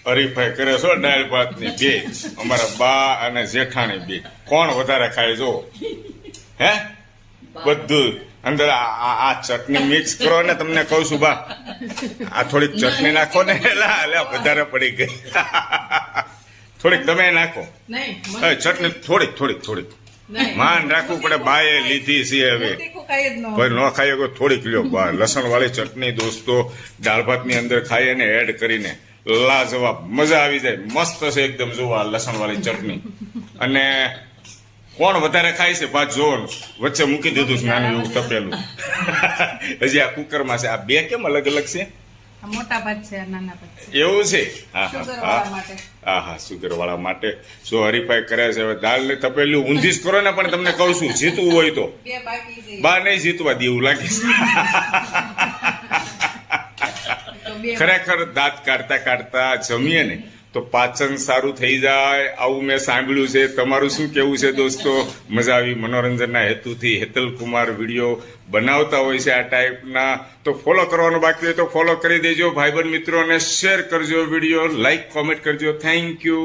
હરીફાઈ કરે છો દાળ ભાતની બે, અમારા બા અને જેઠાણી બે, કોણ વધારે ખાય જો હે બધું અંદર આ ચટણી મિક્સ કરો ને, તમને કહું છું બા આ થોડીક ચટણી નાખો ને, એટલે વધારે પડી ગઈ થોડીક તમે નાખો ચટણી, થોડીક માન રાખવું પડે, બાએ લીધી છે હવે ભાઈ ન ખાઈએ થોડીક લ્યો બા. લસણ વાળી ચટણી દોસ્તો દાળ ભાત ની અંદર ખાઈએ ને એડ કરીને લાજવાબ મજા આવી જાય, મસ્ત છે એકદમ. જોવા લસણ વાળી ચટણી. અને કોણ વધારે ખાય છે પાછ જોવાનું, વચ્ચે મૂકી દીધું છે નાનું એવું તપેલું હજી આ કુકરમાં છે. આ બે કેમ અલગ અલગ છે? મોટા ભાત છે, નાના ભાત છે. એવું છે? હા સુગર વાળા માટે. જો હરીફાઈ કરે છે હવે દાળ ને તપેલું ઊંધી જ કરો ને, પણ તમને કહું છું જીતવું હોય તો બા નહીં જીતવા દેવું લાગે છે. ખરેખર દાંત કાઢતા કાઢતા જમીએ ને તો પાચન સારું થઈ જાય, આવું મેં સાંભળ્યું છે. તમારું શું કેવું છે દોસ્તો? મજા આવી મનોરંજનના હેતુથી હેતલ કુમાર વિડીયો બનાવતા હોય છે આ ટાઈપના. તો ફોલો કરવાનું બાકી હોય તો ફોલો કરી દેજો ભાઈબંધ મિત્રોને, શેર કરજો વિડીયો, લાઈક કોમેન્ટ કરજો. Thank you.